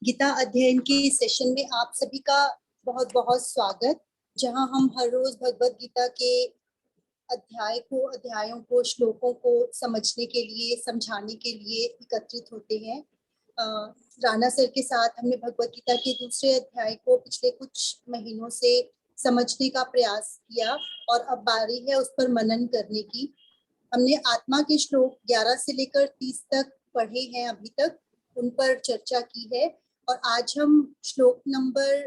गीता अध्ययन के सेशन में आप सभी का बहुत बहुत स्वागत, जहां हम हर रोज भगवत गीता के अध्यायों को श्लोकों को समझने के लिए, समझाने के लिए एकत्रित होते हैं। राणा सर के साथ हमने भगवत गीता के दूसरे अध्याय को पिछले कुछ महीनों से समझने का प्रयास किया और अब बारी है उस पर मनन करने की। हमने आत्मा के श्लोक 11 से लेकर 30 तक पढ़े हैं अभी तक, उन पर चर्चा की है। और आज हम श्लोक नंबर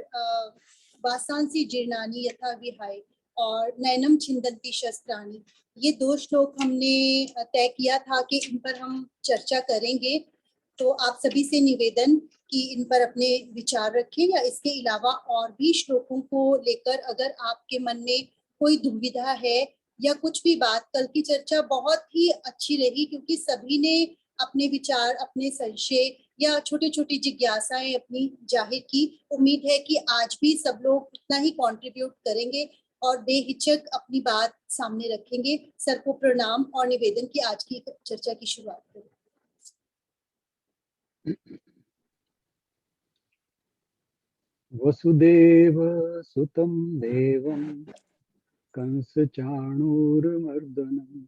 वासांसी जीर्णानि यथा विहाय और नैनम छिंदन्ति शस्त्राणि, ये दो श्लोक हमने तय किया था कि इन पर हम चर्चा करेंगे। तो आप सभी से निवेदन कि इन पर अपने विचार रखें, या इसके अलावा और भी श्लोकों को लेकर अगर आपके मन में कोई दुविधा है या कुछ भी बात। कल की चर्चा बहुत ही अच्छी रही क्योंकि सभी ने अपने विचार, अपने संशय या छोटी छोटी जिज्ञासाएं अपनी जाहिर की। उम्मीद है कि आज भी सब लोग उतना ही कंट्रीब्यूट करेंगे और बेहिचक अपनी बात सामने रखेंगे। सर को प्रणाम और निवेदन की आज की चर्चा की शुरुआत करें। वसुदेव सुतं देवं कंस चाणूरमर्दनम्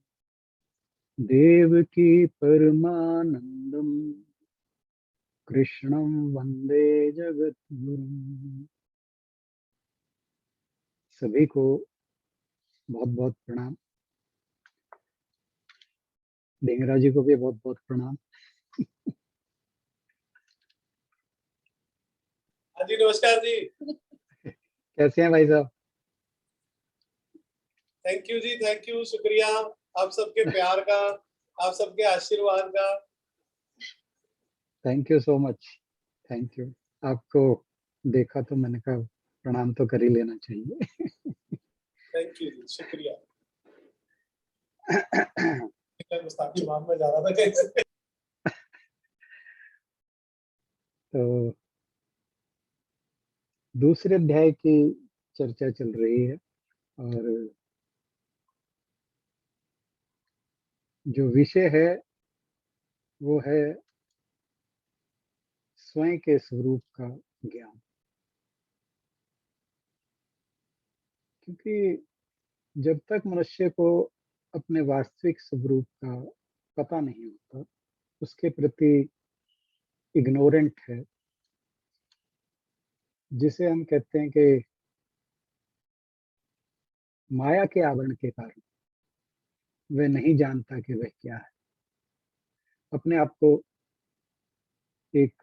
देवकी परमानंदम कृष्णं वंदे जगद्गुरुम्। सभी को बहुत बहुत प्रणाम। डेंगरा जी को भी बहुत बहुत प्रणाम। जी नमस्कार जी। कैसे हैं भाई साहब? थैंक यू जी, थैंक यू, शुक्रिया आप सबके प्यार का, आप सबके आशीर्वाद का। Thank you so much, thank you. आपको देखा तो मैंने कहा प्रणाम तो कर ही लेना चाहिए। थैंक यू जी, शुक्रिया। मुस्ताकी माम में जा रहा था कैसे। तो दूसरे अध्याय की चर्चा चल रही है और जो विषय है वो है स्वयं के स्वरूप का ज्ञान। क्योंकि जब तक मनुष्य को अपने वास्तविक स्वरूप का पता नहीं होता, उसके प्रति इग्नोरेंट है, जिसे हम कहते हैं कि माया के आवरण के कारण वह नहीं जानता कि वह क्या है। अपने आप को एक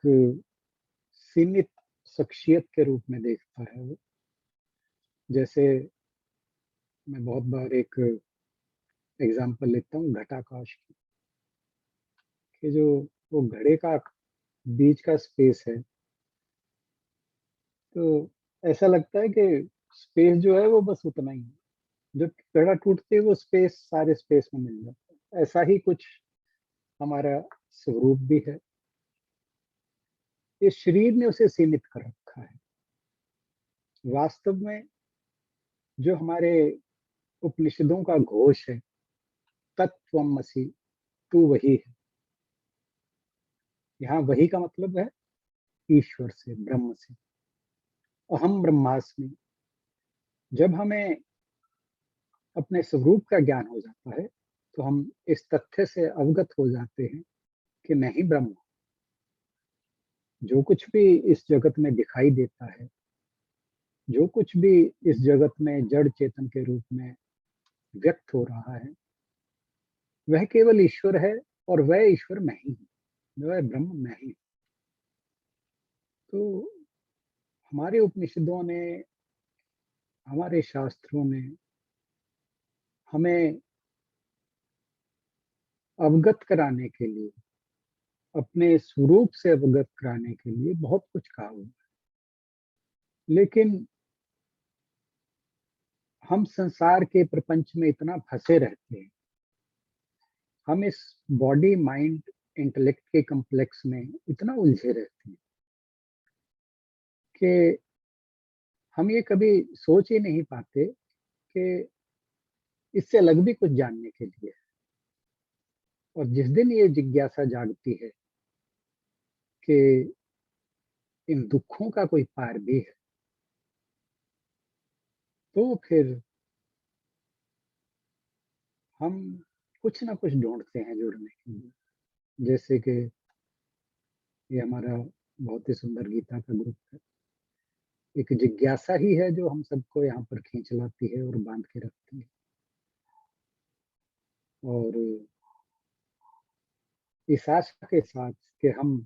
सीमित शख्सियत के रूप में देखता है वो। जैसे मैं बहुत बार एक एग्जांपल लेता हूँ घटाकाश की, कि जो वो घड़े का बीच का स्पेस है, तो ऐसा लगता है कि स्पेस जो है वो बस उतना ही है। जब घड़ा टूटते ही वो स्पेस सारे स्पेस में मिल जाता है। ऐसा ही कुछ हमारा स्वरूप भी है। इस शरीर ने उसे सीमित कर रखा है। वास्तव में जो हमारे उपनिषदों का घोष है, तत्त्वमसि, तू वही है। यहाँ वही का मतलब है ईश्वर से, ब्रह्म से। अहम ब्रह्मास्मि। जब हमें अपने स्वरूप का ज्ञान हो जाता है तो हम इस तथ्य से अवगत हो जाते हैं कि मैं ही ब्रह्म हूं। जो कुछ भी इस जगत में दिखाई देता है, जो कुछ भी इस जगत में जड़ चेतन के रूप में व्यक्त हो रहा है, वह केवल ईश्वर है और वह ईश्वर मैं ही हूं, वह ब्रह्म मैं ही हूं। तो हमारे उपनिषदों ने, हमारे शास्त्रों ने हमें अवगत कराने के लिए, अपने स्वरूप से अवगत कराने के लिए बहुत कुछ कहा हुआ है। लेकिन हम संसार के प्रपंच में इतना फंसे रहते हैं, हम इस बॉडी माइंड इंटेलेक्ट के कॉम्प्लेक्स में इतना उलझे रहते हैं कि हम ये कभी सोच ही नहीं पाते कि इससे अलग भी कुछ जानने के लिए है। और जिस दिन ये जिज्ञासा जागती है कि इन दुखों का कोई पार भी है, तो फिर हम कुछ ना कुछ ढूंढते हैं जुड़ने के लिए। जैसे कि ये हमारा बहुत ही सुंदर गीता का ग्रुप है। एक जिज्ञासा ही है जो हम सबको यहाँ पर खींच लाती है और बांध के रखती है। और इस आशा के साथ कि हम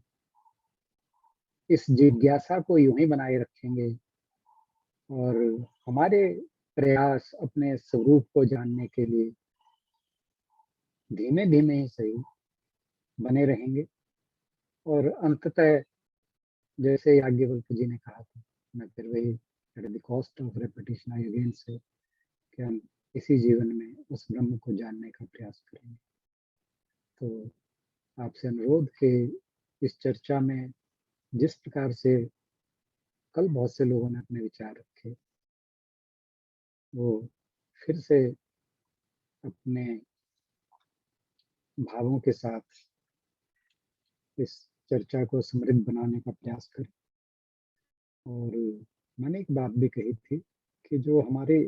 इस जिज्ञासा को यूं ही बनाए रखेंगे और हमारे प्रयास अपने स्वरूप को जानने के लिए धीमे धीमे ही सही बने रहेंगे, और अंततः जैसे याज्ञवल्क्य जी ने कहा था, मैं फिर वही at the cost of repetition I again से, कि हम इसी जीवन में उस ब्रह्म को जानने का प्रयास करेंगे। तो आपसे अनुरोध कि इस चर्चा में जिस प्रकार से कल बहुत से लोगों ने अपने विचार रखे, वो फिर से अपने भावों के साथ इस चर्चा को समृद्ध बनाने का प्रयास करें। और मैंने एक बात भी कही थी कि जो हमारी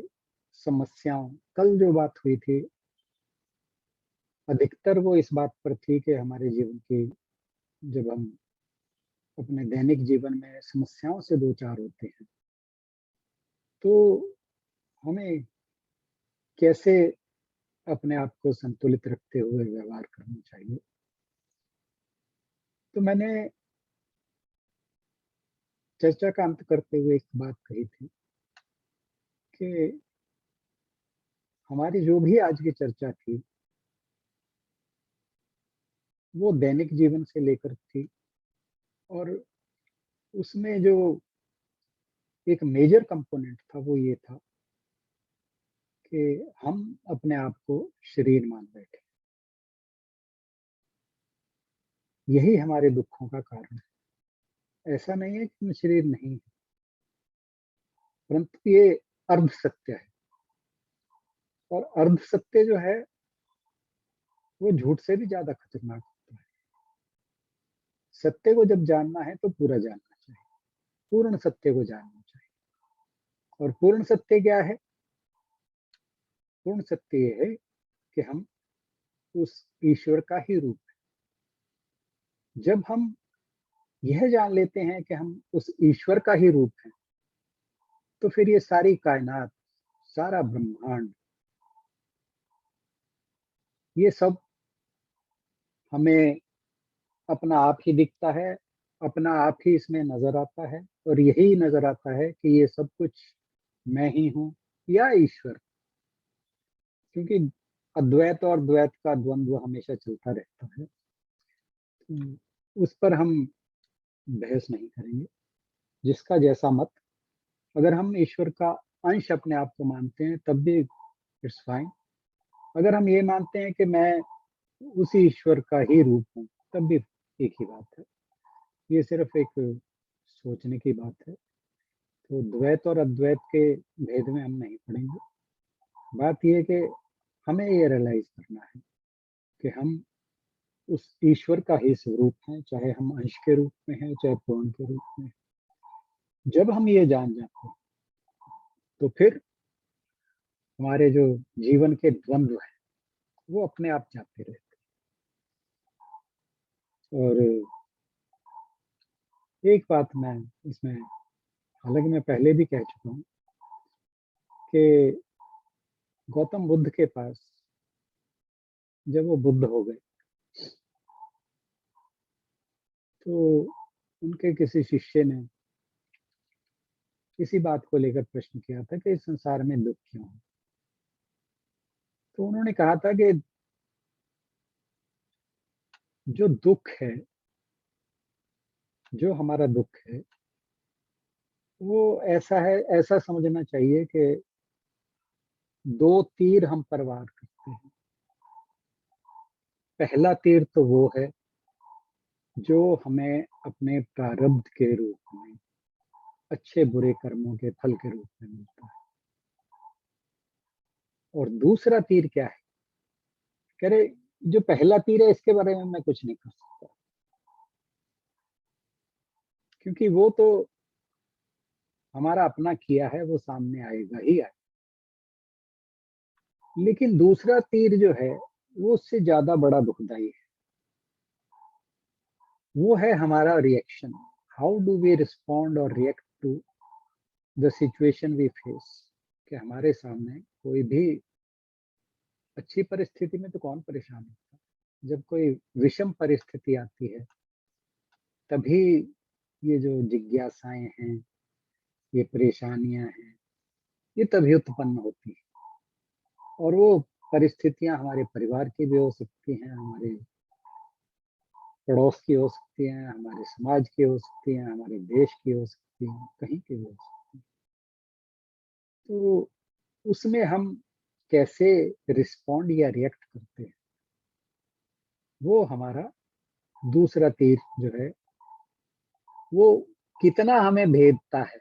समस्याओं, कल जो बात हुई थी, अधिकतर वो इस बात पर थी कि हमारे जीवन की, जब हम अपने दैनिक जीवन में समस्याओं से दो चार होते हैं, तो हमें कैसे अपने आप को संतुलित रखते हुए व्यवहार करना चाहिए। तो मैंने चर्चा का अंत करते हुए एक बात कही थी कि हमारी जो भी आज की चर्चा थी, वो दैनिक जीवन से लेकर थी, और उसमें जो एक मेजर कंपोनेंट था वो ये था कि हम अपने आप को शरीर मान बैठे। यही हमारे दुखों का कारण है। ऐसा नहीं है कि शरीर नहीं है, परंतु ये अर्ध सत्य है, और अर्ध सत्य जो है वो झूठ से भी ज्यादा खतरनाक होता है। सत्य को जब जानना है तो पूरा जानना चाहिए, पूर्ण सत्य को जानना चाहिए। और पूर्ण सत्य क्या है? पूर्ण सत्य ये है कि हम उस ईश्वर का ही रूप है। जब हम यह जान लेते हैं कि हम उस ईश्वर का ही रूप है, तो फिर ये सारी कायनात, सारा ब्रह्मांड, ये सब हमें अपना आप ही दिखता है, अपना आप ही इसमें नजर आता है, और यही नजर आता है कि ये सब कुछ मैं ही हूँ या ईश्वर। क्योंकि अद्वैत और द्वैत का द्वंद्व हमेशा चलता रहता है, उस पर हम बहस नहीं करेंगे। जिसका जैसा मत, अगर हम ईश्वर का अंश अपने आप को मानते हैं तब भी इट्स फाइन। अगर हम ये मानते हैं कि मैं उसी ईश्वर का ही रूप हूँ, तब भी एक ही बात है। ये सिर्फ एक सोचने की बात है। तो द्वैत और अद्वैत के भेद में हम नहीं पड़ेंगे। बात यह कि हमें ये रियलाइज करना है कि हम उस ईश्वर का ही स्वरूप हैं, चाहे हम अंश के रूप में हैं, चाहे पूर्ण के रूप में। जब हम ये जान जाते हैं, तो फिर हमारे जो जीवन के द्वंद्व हैं वो अपने आप जाते रहते हैं। और एक बात मैं इसमें, हालांकि मैं पहले भी कह चुका हूँ कि गौतम बुद्ध के पास जब वो बुद्ध हो गए, तो उनके किसी शिष्य ने इसी बात को लेकर प्रश्न किया था कि इस संसार में दुख क्यों है। तो उन्होंने कहा था कि जो दुख है, जो हमारा दुख है, वो ऐसा है, ऐसा समझना चाहिए कि दो तीर हम पर वार करते हैं। पहला तीर तो वो है जो हमें अपने प्रारब्ध के रूप में, अच्छे बुरे कर्मों के फल के रूप में मिलता है। और दूसरा तीर क्या है? कह रहे जो पहला तीर है इसके बारे में मैं कुछ नहीं कर सकता, क्योंकि वो तो हमारा अपना किया है, वो सामने आएगा ही आएगा। लेकिन दूसरा तीर जो है वो उससे ज्यादा बड़ा दुखदाई है। वो है हमारा reaction. How do we respond और react to the situation we face. कि हमारे सामने कोई भी अच्छी परिस्थिति में तो कौन परेशान होता है, जब कोई विषम परिस्थिति आती है तभी ये जो जिज्ञासाएं हैं, ये परेशानियां हैं, ये तभी उत्पन्न होती है। और वो परिस्थितियां हमारे परिवार की भी हो सकती हैं, हमारे पड़ोस की हो सकती हैं, हमारे समाज की हो सकती हैं, हमारे देश की हो सकती हैं, कहीं की भी हो सकती हैं। तो उसमें हम कैसे रिस्पॉन्ड या रिएक्ट करते हैं, वो हमारा दूसरा तीर जो है वो कितना हमें भेदता है,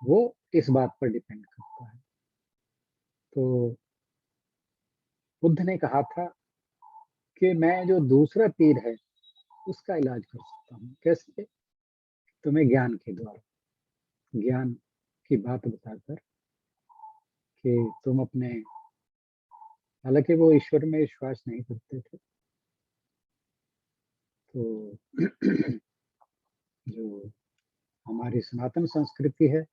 वो इस बात पर डिपेंड करता है। तो बुद्ध ने कहा था कि मैं जो दूसरा तीर है उसका इलाज कर सकता हूँ। कैसे? तुम्हें ज्ञान के द्वारा, ज्ञान की बात बताकर कि तुम अपने, हालांकि वो ईश्वर में विश्वास नहीं करते थे, तो जो हमारी सनातन संस्कृति है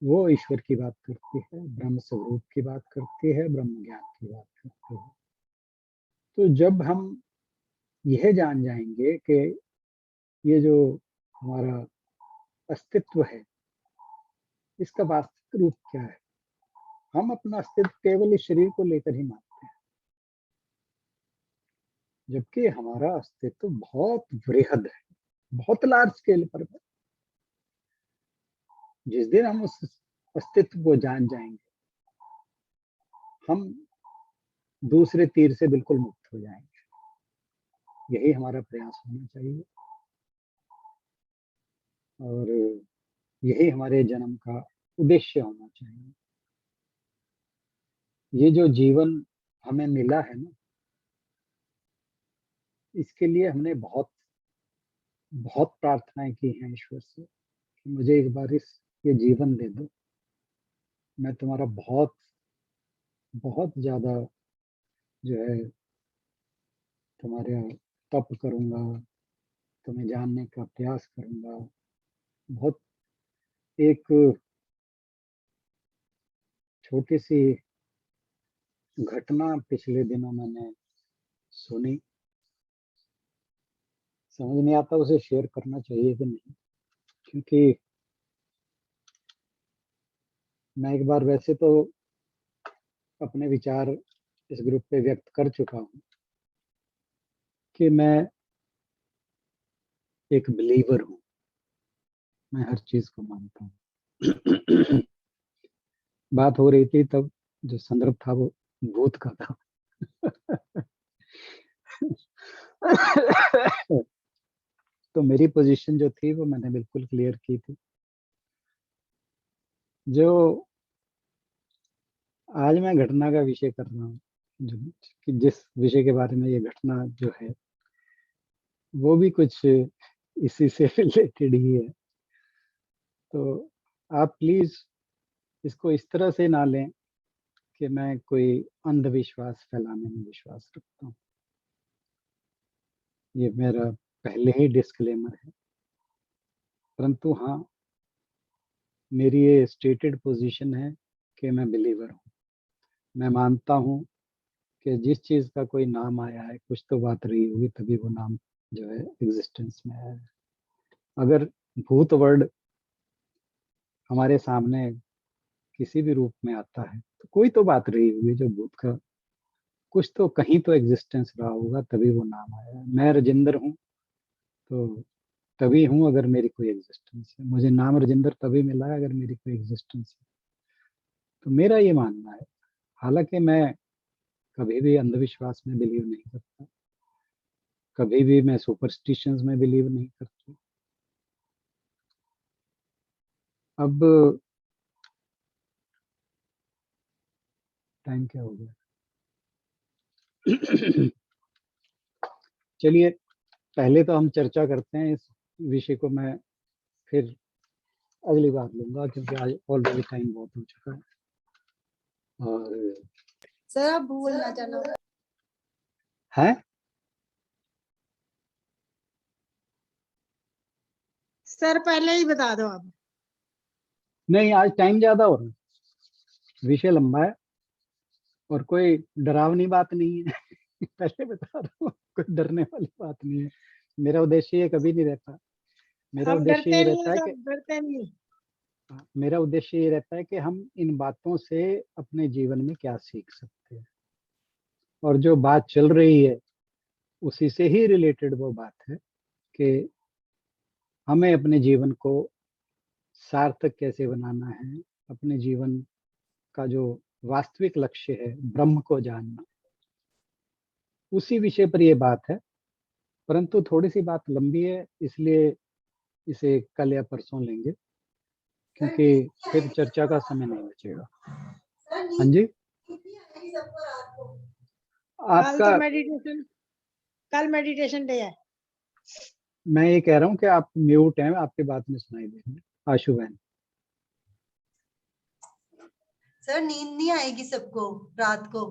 वो ईश्वर की बात करती है, ब्रह्म स्वरूप की बात करती है, ब्रह्म ज्ञान की बात करती है। तो जब हम यह जान जाएंगे कि ये जो हमारा अस्तित्व है इसका वास्तविक रूप क्या है, हम अपना अस्तित्व केवल इस शरीर को लेकर ही मानते हैं, जबकि हमारा अस्तित्व बहुत वृहद है, बहुत लार्ज स्केल पर है। जिस दिन हम उस अस्तित्व को जान जाएंगे हम दूसरे तीर से बिल्कुल मुक्त हो जाएंगे। यही हमारा प्रयास होना चाहिए और यही हमारे जन्म का उद्देश्य होना चाहिए। ये जो जीवन हमें मिला है ना, इसके लिए हमने बहुत बहुत प्रार्थनाएं की हैं ईश्वर से कि मुझे एक बार ये जीवन दे दो, मैं तुम्हारा बहुत बहुत ज्यादा जो है तुम्हारे तप करूंगा, तुम्हें जानने का प्रयास करूंगा। बहुत एक छोटी सी घटना पिछले दिनों मैंने सुनी, समझ नहीं आता उसे शेयर करना चाहिए कि नहीं, क्योंकि मैं एक बार वैसे तो अपने विचार इस ग्रुप पे व्यक्त कर चुका हूँ कि मैं एक बिलीवर हूँ, मैं हर चीज को मानता हूँ। बात हो रही थी तब जो संदर्भ था वो भूत का था। तो मेरी पोजीशन जो थी वो मैंने बिल्कुल क्लियर की थी। जो आज मैं घटना का विषय कर रहा हूँ, जो कि जिस विषय के बारे में ये घटना जो है वो भी कुछ इसी से रिलेटेड ही है। तो आप प्लीज इसको इस तरह से ना लें कि मैं कोई अंधविश्वास फैलाने में विश्वास रखता हूँ। ये मेरा पहले ही डिस्क्लेमर है। परंतु हाँ, मेरी ये स्टेटेड पोजीशन है कि मैं बिलीवर हूँ। मैं मानता हूँ कि जिस चीज का कोई नाम आया है कुछ तो बात रही होगी तभी वो नाम जो है एग्जिस्टेंस में आया है। अगर भूत वर्ड हमारे सामने किसी भी रूप में आता है तो कोई तो बात रही होगी, जो भूत का कुछ तो कहीं तो एग्जिस्टेंस रहा होगा तभी वो नाम आया है। मैं राजेंद्र हूँ तो तभी हूँ अगर मेरी कोई एग्जिस्टेंस है। मुझे नाम राजेंद्र तभी मिला है अगर मेरी कोई एग्जिस्टेंस है। तो मेरा ये मानना है, हालांकि मैं कभी भी अंधविश्वास में बिलीव नहीं करता, कभी भी मैं सुपरस्टिशंस में बिलीव नहीं करता। अब टाइम क्या हो गया? चलिए पहले तो हम चर्चा करते हैं इस विषय को मैं फिर अगली बार लूंगा, क्योंकि आज ऑलरेडी टाइम बहुत हो चुका है। और सर आप बोलना चाहना है सर पहले ही बता दो आप। नहीं, आज टाइम ज्यादा हो रहा है, विषय लंबा है और कोई डरावनी बात नहीं है। पहले बता रहा हूँ, कोई डरने वाली बात नहीं है। मेरा उद्देश्य ये कभी नहीं रहता। मेरा हम उद्देश्य डरते ये नहीं रहता है है सर, कि डरते नहीं। मेरा उद्देश्य ये रहता है कि हम इन बातों से अपने जीवन में क्या सीख सकते हैं, और जो बात चल रही है उसी से ही रिलेटेड वो बात है कि हमें अपने जीवन को सार्थक कैसे बनाना है, अपने जीवन का जो वास्तविक लक्ष्य है, ब्रह्म को जानना, उसी विषय पर ये बात है। परंतु थोड़ी सी बात लंबी है, इसलिए इसे कल या परसों लेंगे, क्योंकि फिर चर्चा का समय नहीं बचेगा। हाँ जी, सबको रात को। कल तो आपका मेडिटेशन, कल मेडिटेशन डे है। मैं ये कह रहा हूँ कि आप म्यूट हैं, आपकी बात में सुनाई दे रही है। आशु बहन, सर नींद नहीं आएगी सबको रात को,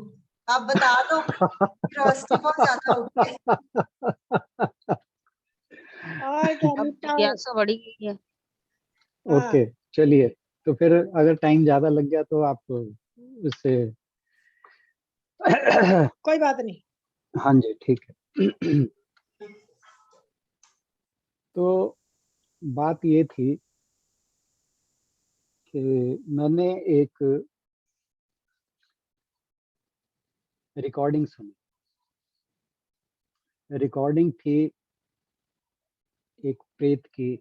आप बता दो। क्यूरियोसिटी बहुत ज्यादा होती है। और क्या अब निपटाओ। जिज्ञासा बढ़ी गई है। हाँ, ओके, चलिए। तो फिर अगर टाइम ज्यादा लग गया तो आप उससे कोई बात नहीं। हाँ जी, ठीक है। तो बात ये थी कि मैंने एक रिकॉर्डिंग सुनी। रिकॉर्डिंग थी एक प्रेत की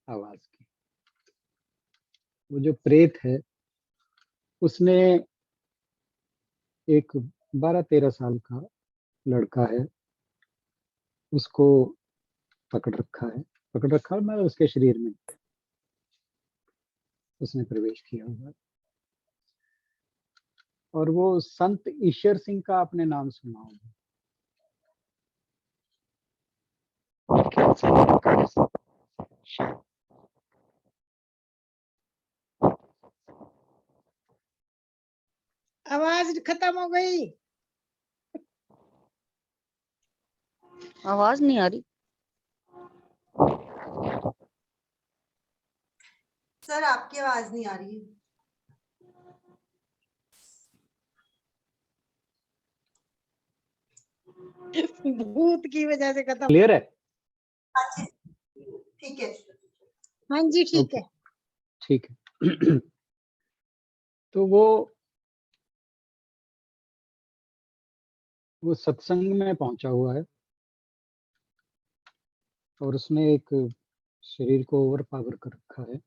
आवाज की। वो जो प्रेत है उसने एक 12-13 साल का लड़का है, उसको पकड़ रखा है। पकड़ रखा है मतलब उसके शरीर में उसने प्रवेश किया हुआ है। और वो संत ईश्वर सिंह का आपने नाम सुना होगा। आवाज खत्म हो गई। आवाज नहीं आ रही। सर आपकी आवाज नहीं आ रही है। भूत की वजह से खत्म। क्लियर है? अच्छा, ठीक है। हाँ जी, ठीक ओके, है। ठीक है। तो वो सत्संग में पहुंचा हुआ है और उसने एक शरीर को ओवर पावर कर रखा है।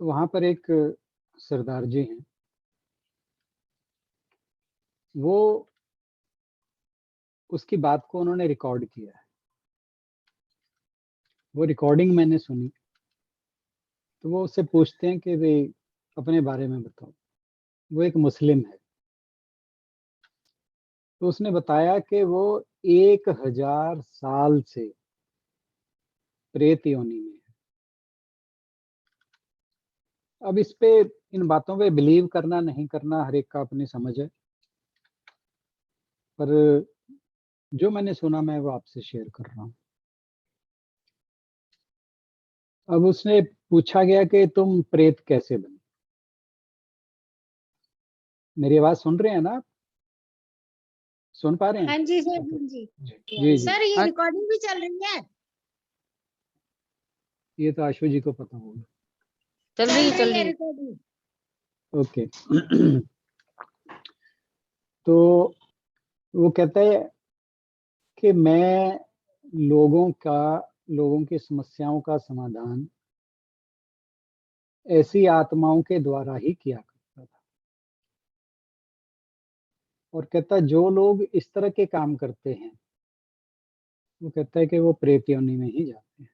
तो वहां पर एक सरदार जी हैं, वो उसकी बात को उन्होंने रिकॉर्ड किया है। वो रिकॉर्डिंग मैंने सुनी। तो वो उससे पूछते हैं कि भाई अपने बारे में बताओ। वो एक मुस्लिम है। तो उसने बताया कि वो 1000 साल से प्रेत योनि में है। अब इस पे, इन बातों पे बिलीव करना नहीं करना हर एक का अपनी समझ है, पर जो मैंने सुना मैं वो आपसे शेयर कर रहा हूँ। अब उसने पूछा गया कि तुम प्रेत कैसे बने। मेरी आवाज सुन रहे हैं ना आप? सुन पा रहे हैं? हाँ जी सर, हाँ जी। जी जी, सर ये हाँ, रिकॉर्डिंग भी चल रही है। ये तो आशु जी को पता होगा। चल रही है, चल रही है। रिकॉर्डिंग। ओके। तो वो कहता है कि मैं लोगों की समस्याओं का समाधान ऐसी आत्माओं के द्वारा ही किया करता था। और कहता है जो लोग इस तरह के काम करते हैं, वो कहता है कि वो प्रेत योनि में ही जाते हैं।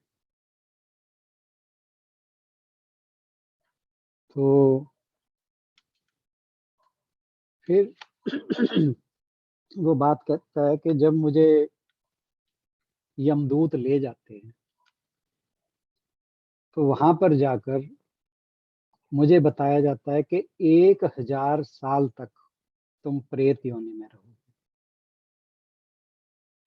तो फिर वो बात कहता है कि जब मुझे यमदूत ले जाते हैं। तो वहां पर जाकर मुझे बताया जाता है कि 1000 साल तक तुम प्रेत योनि में रहोगे,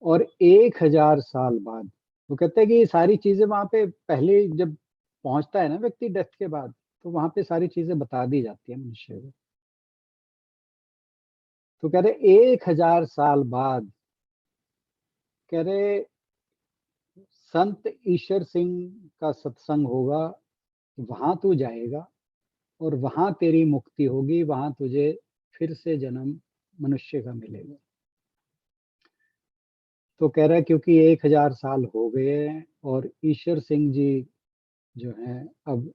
और 1000 साल बाद वो कहते हैं कि ये सारी चीजें वहां पे पहले जब पहुंचता है ना व्यक्ति डेथ के बाद, तो वहां पे सारी चीजें बता दी जाती है मनुष्य को। तो कह रहे 1000 साल बाद कह रहे संत ईश्वर सिंह का सत्संग होगा, वहां तू जाएगा और वहां तेरी मुक्ति होगी, वहां तुझे फिर से जन्म मनुष्य का मिलेगा। तो कह रहा है क्योंकि 1000 साल हो गए हैं और ईश्वर सिंह जी जो हैं अब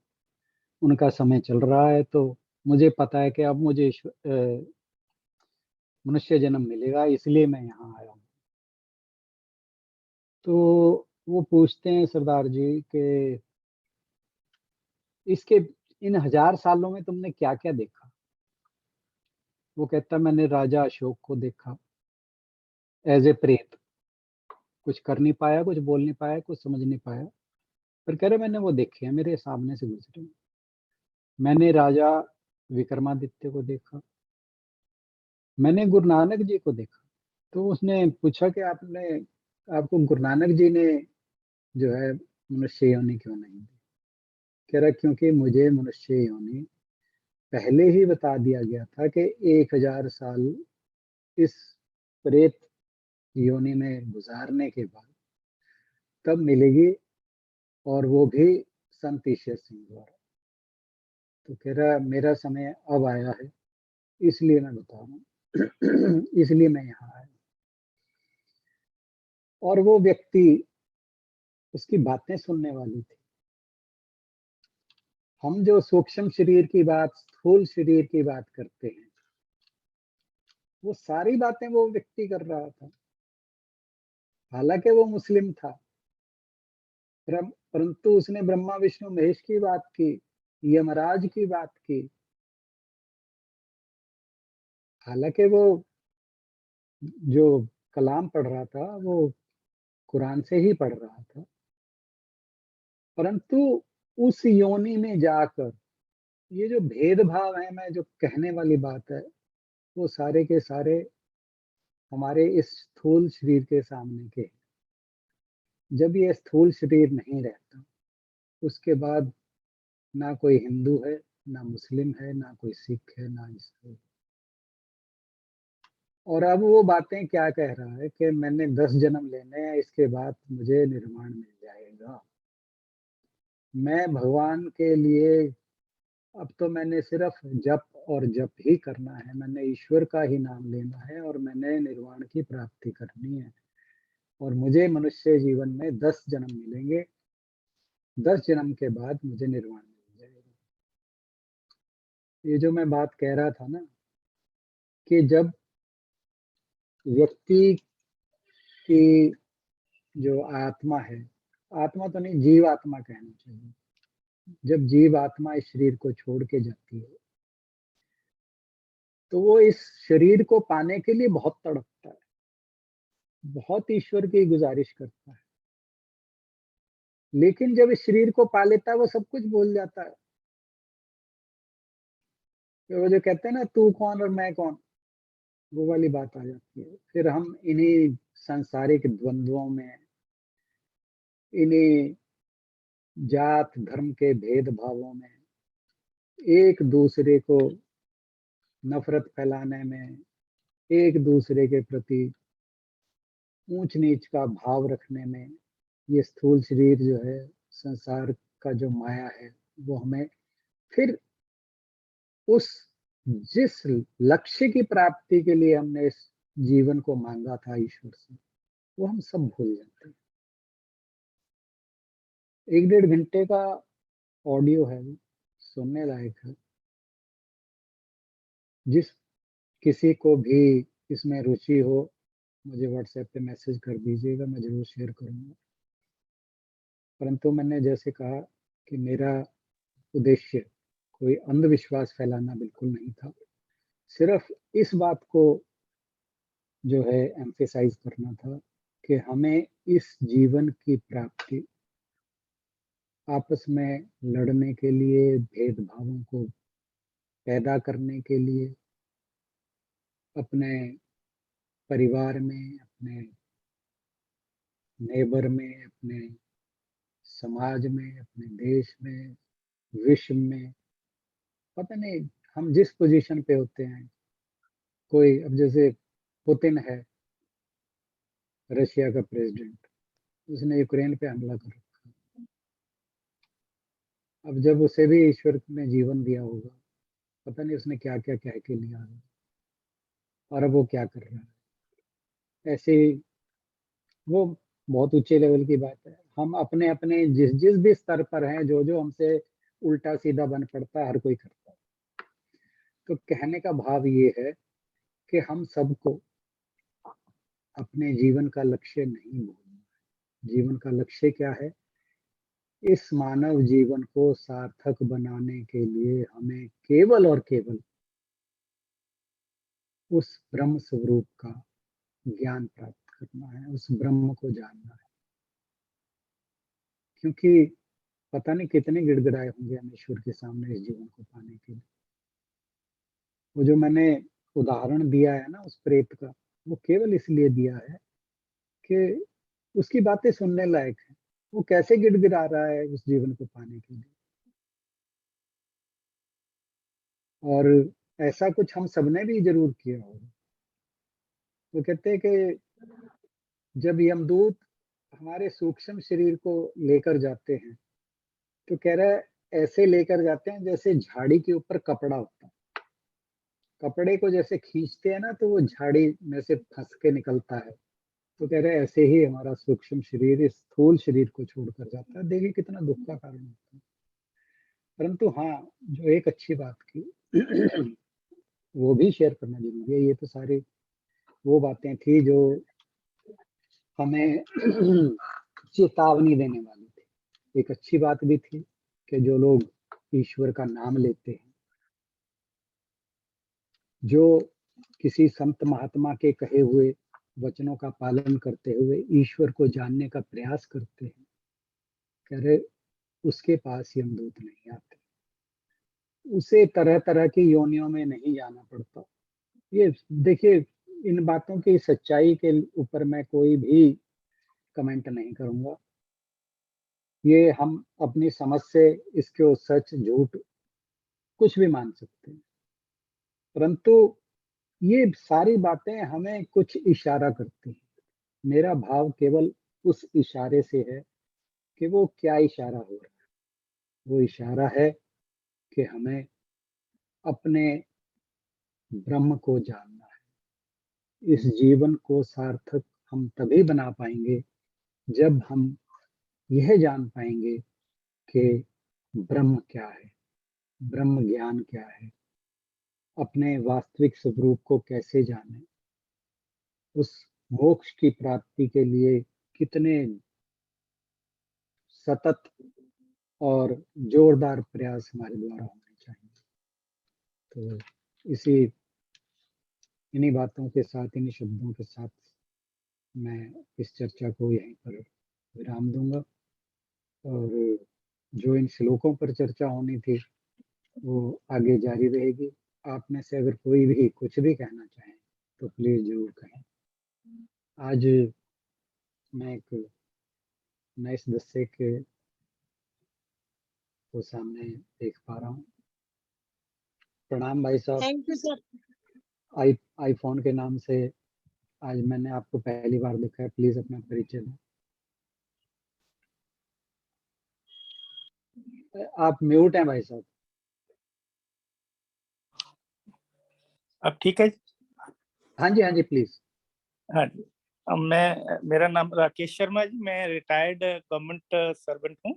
उनका समय चल रहा है, तो मुझे पता है कि अब मुझे मनुष्य जन्म मिलेगा, इसलिए मैं यहाँ आया हूँ। तो वो पूछते हैं सरदार जी कि इसके इन 1000 सालों में तुमने क्या क्या देखा? वो कहता मैंने राजा अशोक को देखा एज ए प्रेत, कुछ कर नहीं पाया, कुछ बोल नहीं पाया, कुछ समझ नहीं पाया, पर कह रहे मैंने वो देखे हैं, मेरे सामने से गुजरे। मैंने राजा विक्रमादित्य को देखा, मैंने गुरु नानक जी को देखा। तो उसने पूछा कि आपको गुरु नानक जी ने जो है मनुष्य योनि क्यों नहीं दी? कह रहा क्योंकि मुझे मनुष्य योनि पहले ही बता दिया गया था कि 1000 साल इस प्रेत योनि में गुजारने के बाद तब मिलेगी, और वो भी संत ईश्वर सिंह द्वारा। तो कह रहा मेरा समय अब आया है, इसलिए मैं बता रहा हूँ इसलिए मैं यहाँ आया। और वो व्यक्ति, उसकी बातें सुनने वाली थी। हम जो सूक्ष्म शरीर की बात, स्थूल शरीर की बात करते हैं, वो सारी बातें वो व्यक्ति कर रहा था। हालांकि वो मुस्लिम था, परंतु उसने ब्रह्मा विष्णु महेश की बात की, यमराज की बात की। हालांकि वो जो कलाम पढ़ रहा था वो कुरान से ही पढ़ रहा था, परंतु उस योनि में जाकर ये जो भेदभाव है, मैं जो कहने वाली बात है, वो सारे के सारे हमारे इस स्थूल शरीर के सामने के। जब ये स्थूल शरीर नहीं रहता, उसके बाद ना कोई हिंदू है, ना मुस्लिम है, ना कोई सिख है, ना ईसाई। और अब वो बातें क्या कह रहा है कि मैंने 10 जन्म लेने हैं, इसके बाद मुझे निर्वाण मिल जाएगा। मैं भगवान के लिए अब तो मैंने सिर्फ जप और जप ही करना है, मैंने ईश्वर का ही नाम लेना है और मैंने निर्वाण की प्राप्ति करनी है, और मुझे मनुष्य जीवन में 10 जन्म मिलेंगे, 10 जन्म के बाद मुझे निर्वाण मिल जाएगा। ये जो मैं बात कह रहा था ना कि जब व्यक्ति की जो आत्मा है, आत्मा तो नहीं, जीव आत्मा कहना चाहिए, जब जीव आत्मा इस शरीर को छोड़ के जाती है तो वो इस शरीर को पाने के लिए बहुत तड़पता है, बहुत ईश्वर की गुजारिश करता है, लेकिन जब इस शरीर को पा लेता है वो सब कुछ भूल जाता है। तो वो जो कहते हैं ना तू कौन और मैं कौन, वो वाली बात आ जाती है। फिर हम इन्हीं सांसारिक द्वंद्वों में, इन्हीं जात धर्म के भेदभावों में, एक दूसरे को नफरत फैलाने में, एक दूसरे के प्रति ऊंच नीच का भाव रखने में, ये स्थूल शरीर जो है, संसार का जो माया है, वो हमें फिर उस जिस लक्ष्य की प्राप्ति के लिए हमने इस जीवन को मांगा था ईश्वर से, वो हम सब भूल जाते हैं। 1-1.5 घंटे का ऑडियो है, वो सुनने लायक है। जिस किसी को भी इसमें रुचि हो, मुझे व्हाट्सएप पे मैसेज कर दीजिएगा, मैं जरूर शेयर करूंगा। परंतु मैंने जैसे कहा कि मेरा उद्देश्य कोई अंधविश्वास फैलाना बिल्कुल नहीं था, सिर्फ इस बात को जो है एम्फेसाइज करना था कि हमें इस जीवन की प्राप्ति आपस में लड़ने के लिए, भेदभावों को पैदा करने के लिए, अपने परिवार में, अपने नेबर में, अपने समाज में, अपने देश में, विश्व में, पता नहीं हम जिस पोजीशन पे होते हैं, कोई अब जैसे पुतिन है, रशिया का प्रेसिडेंट, उसने यूक्रेन पे हमला कर रखा। अब जब उसे भी ईश्वर ने जीवन दिया होगा, पता नहीं उसने क्या क्या कह के लिया है, और अब वो क्या कर रहा है। ऐसे ही वो बहुत ऊंचे लेवल की बात है। हम अपने अपने जिस जिस भी स्तर पर हैं, जो जो हमसे उल्टा सीधा बन पड़ता है, हर कोई करता है। तो कहने का भाव ये है कि हम सबको अपने जीवन का लक्ष्य नहीं भूलना है। जीवन का लक्ष्य क्या है? इस मानव जीवन को सार्थक बनाने के लिए हमें केवल और केवल उस ब्रह्म स्वरूप का ज्ञान प्राप्त करना है, उस ब्रह्म को जानना है। क्योंकि पता नहीं कितने गिड़गिड़ाए होंगे हम ईश्वर के सामने इस जीवन को पाने के लिए। वो जो मैंने उदाहरण दिया है ना उस प्रेत का, वो केवल इसलिए दिया है कि उसकी बातें सुनने लायक है। वो कैसे गिड़गिड़ा रहा है उस जीवन को पाने के लिए। और ऐसा कुछ हम सबने भी जरूर किया होगा। वो कहते हैं कि जब यमदूत हमारे सूक्ष्म शरीर को लेकर जाते हैं, तो कह रहा है ऐसे लेकर जाते हैं जैसे झाड़ी के ऊपर कपड़ा होता है। कपड़े को जैसे खींचते हैं ना, तो वो झाड़ी में से फंस के निकलता है। तो कह रहे हैं ऐसे ही हमारा सूक्ष्म शरीर इस स्थूल शरीर को छोड़कर जाता है। देखिए कितना दुख का कारण होता है। परंतु हाँ, जो एक अच्छी बात की वो भी शेयर करना जरूरी है। ये तो सारी वो बातें थी जो हमें चेतावनी देने वाली थी। एक अच्छी बात भी थी कि जो लोग ईश्वर का नाम लेते हैं, जो किसी संत महात्मा के कहे हुए वचनों का पालन करते हुए ईश्वर को जानने का प्रयास करते हैं, कह रहे उसके पास यमदूत नहीं आते, उसे तरह तरह की योनियों में नहीं जाना पड़ता। ये देखिए, इन बातों की सच्चाई के ऊपर मैं कोई भी कमेंट नहीं करूंगा। ये हम अपनी समझ से इसको सच झूठ कुछ भी मान सकते हैं, परंतु ये सारी बातें हमें कुछ इशारा करती हैं। मेरा भाव केवल उस इशारे से है कि वो क्या इशारा हो रहा है। वो इशारा है कि हमें अपने ब्रह्म को जानना है। इस जीवन को सार्थक हम तभी बना पाएंगे जब हम यह जान पाएंगे कि ब्रह्म क्या है, ब्रह्म ज्ञान क्या है, अपने वास्तविक स्वरूप को कैसे जाने, उस मोक्ष की प्राप्ति के लिए कितने सतत और जोरदार प्रयास हमारे द्वारा होने चाहिए। तो इन्हीं बातों के साथ, इन्हीं शब्दों के साथ मैं इस चर्चा को यहीं पर विराम दूंगा। और जो इन श्लोकों पर चर्चा होनी थी वो आगे जारी रहेगी। आप में से अगर कोई भी कुछ भी कहना चाहे तो प्लीज जरूर कहें। आज मैं एक नए सदस्य के को सामने देख पा रहा हूँ। प्रणाम भाई साहब। Thank you sir. आईफोन के नाम से आज मैंने आपको पहली बार देखा है। प्लीज अपना परिचय दें। आप म्यूट हैं भाई साहब। अब ठीक है? हाँ जी, हाँ जी, प्लीज। हाँ जी। मेरा नाम राकेश शर्मा जी, मैं रिटायर्ड गवर्नमेंट सर्वेंट हूँ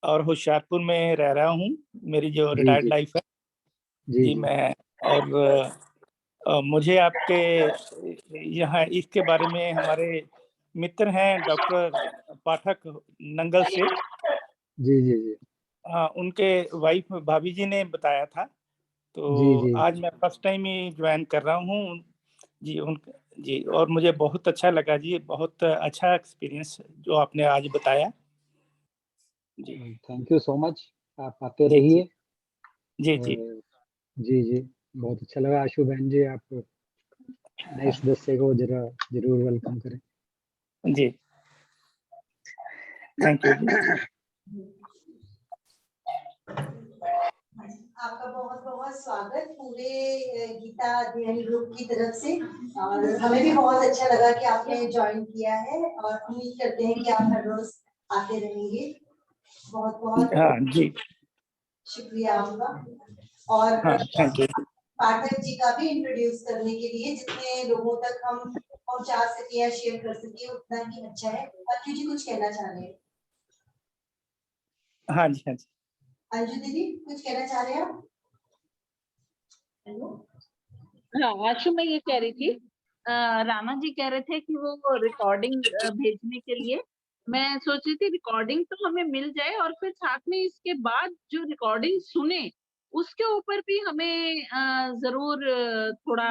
और होशियारपुर में रह रहा हूँ। मेरी जो जी रिटायर्ड जी लाइफ है जी जी, जी मैं और मुझे आपके यहाँ इसके बारे में हमारे मित्र हैं डॉक्टर पाठक नंगल से, जी जी जी हाँ, उनके वाइफ भाभी जी ने बताया था। जी तो जी आज मैं फर्स्ट टाइम ही ज्वाइन कर रहा हूँ जी। जी, और मुझे बहुत अच्छा लगा जी, बहुत अच्छा एक्सपीरियंस जो आपने आज बताया। जी, थैंक यू सो मच। आप आते जी, जी। रहिए। जी, जी। और जी, जी, बहुत अच्छा लगा। आशु बहन जी, आप नए सदस्य को ज़रूर वेलकम करें। जी। थैंक यू जी। आपका बहुत बहुत स्वागत पूरे गीता अध्ययन ग्रुप की तरफ से, और हमें भी बहुत अच्छा लगा कि आपने ज्वाइन किया है, और उम्मीद करते हैं कि आप हर रोज आते रहेंगे। बहुत बहुत हाँ जी। शुक्रिया आपका। और हाँ, थैंक यू। पाठक जी का भी इंट्रोड्यूस करने के लिए, जितने लोगों तक हम पहुंचा सके या शेयर कर सके उतना ही अच्छा है। अंजू जी कुछ कहना चाह रहे हैं? हाँ जी, हाँ जी। अंजू दीदी कुछ कहना चाह रहे हैं आप? हेलो। हाँ, आशु मैं ये कह रही थी, राणा जी कह रहे थे कि वो रिकॉर्डिंग भेजने के लिए, मैं सोच रही थी रिकॉर्डिंग तो हमें मिल जाए और फिर साथ में इसके बाद जो रिकॉर्डिंग सुने उसके ऊपर भी हमें जरूर थोड़ा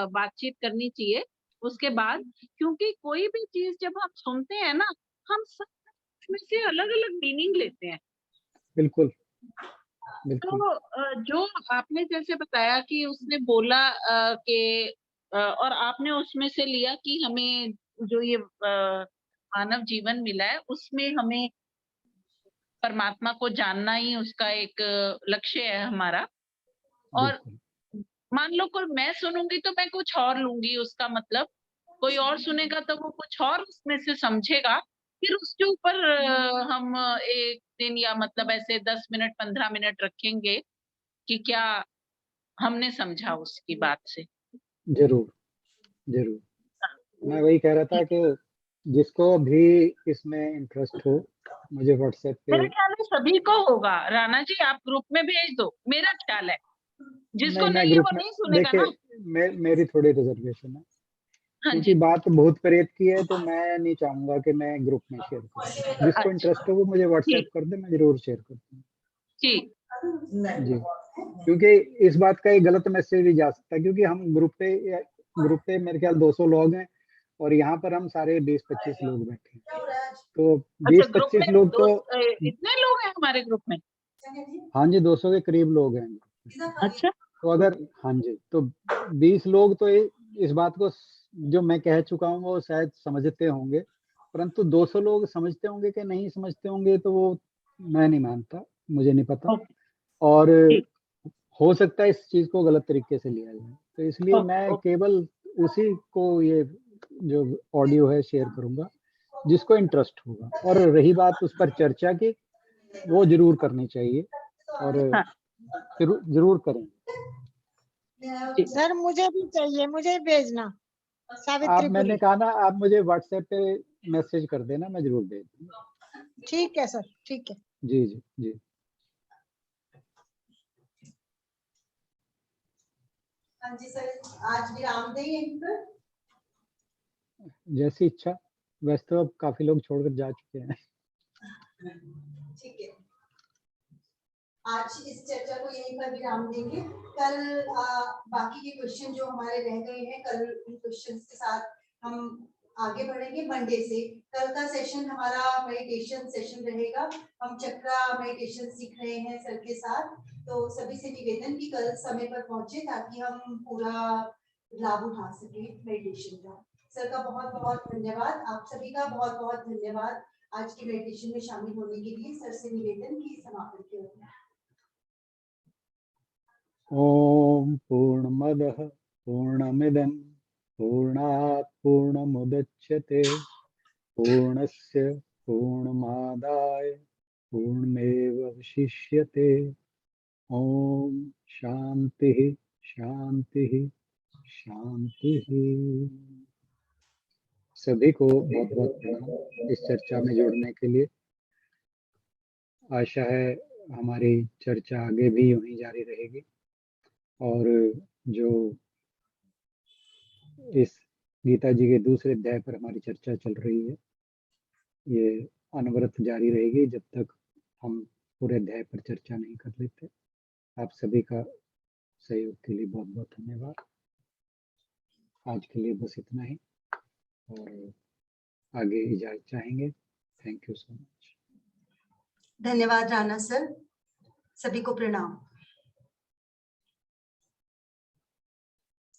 बातचीत करनी चाहिए उसके बाद, क्योंकि कोई भी चीज जब हम सुनते हैं ना, हम सब उसमें से अलग अलग मीनिंग लेते हैं। बिल्कुल, बिल्कुल। तो जो आपने जैसे बताया कि उसने बोला कि और आपने उसमें से लिया कि हमें जो ये मानव जीवन मिला है उसमें हमें परमात्मा को जानना ही उसका एक लक्ष्य है हमारा। और बिल्कुल, मान लो कोई मैं सुनूंगी तो मैं कुछ और लूंगी उसका मतलब, कोई और सुनेगा तो वो कुछ और उसमें से समझेगा। फिर उसके ऊपर हम एक दिन या मतलब ऐसे 10 मिनट 15 मिनट रखेंगे कि क्या हमने समझा उसकी बात से। ज़रूर, ज़रूर। मैं वही कह रहा था कि जिसको भी इसमें इंटरेस्ट हो, मुझे व्हाट्सएप पे। मेरे ख्याल में सभी को होगा, राणा जी आप ग्रुप में भेज दो, मेरा ख्याल है। जिसको नहीं, मैं नहीं है ग्रुप वो में, नहीं सुनेगा देखिए, ना। मेरी थोड़ी रिजर्वेशन है, हाँ क्योंकि जी। बात भूत प्रेत की है, तो मैं नहीं चाहूंगा कि मैं ग्रुप में शेयर करूँ। जिसको अच्छा, इंटरेस्ट हो वो मुझे व्हाट्सएप ठीक कर दे, मैं जरूर शेयर करता हूँ। ठीक। जी, क्योंकि इस बात का एक गलत मैसेज भी जा सकता है, क्योंकि हम ग्रुप पे मेरे ख्याल 200 लोग हैं, और यहाँ पर हम सारे 20-25 लोग बैठे हैं, तो अच्छा, ग्रुप 20-25 में लोग दो तो। इतने लोग हैं हमारे ग्रुप में? हाँ जी, 200 के करीब लोग हैं। अच्छा, तो अगर, हाँ जी, तो 20 लोग तो इस बात को जो मैं कह चुका हूँ वो शायद समझते होंगे, परंतु 200 लोग समझते होंगे कि नहीं समझते होंगे, तो वो मैं नहीं मानता, मुझे नहीं पता। ओके, और ठीक। हो सकता है इस चीज को गलत तरीके से लिया जाए, तो इसलिए ओके, मैं ओके, केवल उसी को ये जो ऑडियो है शेयर करूंगा जिसको इंटरेस्ट होगा। और रही बात उस पर चर्चा की, वो जरूर करनी चाहिए, और हाँ जरूर जरूर करें। जी। सर मुझे भी चाहिए, मुझे भेजना आप, सावित्री मैंने पुरी। कहा ना, आप मुझे व्हाट्सएप पे मैसेज कर देना, मैं जरूर भेज दूंगा। ठीक है सर, ठीक है। जी, जी, जी। हाँ जी सर, आज विराम दें यहीं पर। जैसी इच्छा। वैसे तो अब काफी लोग छोड़कर जा चुके हैं। ठीक है, आज इस चर्चा को यहीं पर विराम देंगे। कल बाकी के क्वेश्चन जो हमारे रह गए हैं, कल उन क्वेश्चंस के साथ हम आगे बढ़ेंगे मंडे से। कल का सेशन हमारा मेडिटेशन सेशन रहेगा। हम चक्रा मेडिटेशन सीख रहे हैं सर के साथ, तो सभी से निवेदन की कल समय पर पहुंचे ताकि हम पूरा लाभ उठा सके मेडिटेशन का। सर का बहुत बहुत धन्यवाद, आप सभी का बहुत बहुत धन्यवाद आज के मेडिटेशन में शामिल होने के लिए। सर से निवेदन की समापन के लिए। ओम पूर्णमदः पूर्णमिदं पूर्णात् पूर्णमुदच्यते पूर्णस्य पूर्णमादाय पूर्णमेवावशिष्यते। ओम शांति शांति शांति। सभी को बहुत बहुत प्रणाम इस चर्चा में जुड़ने के लिए। आशा है हमारी चर्चा आगे भी यूं ही जारी रहेगी, और जो इस गीता जी के दूसरे अध्याय पर हमारी चर्चा चल रही है, ये अनवरत जारी रहेगी जब तक हम पूरे अध्याय पर चर्चा नहीं कर लेते। आप सभी का सहयोग के लिए बहुत बहुत धन्यवाद। आज के लिए बस इतना ही और आगे इजाजत चाहेंगे। Thank you so much. धन्यवाद राणा सर, सभी को प्रणाम।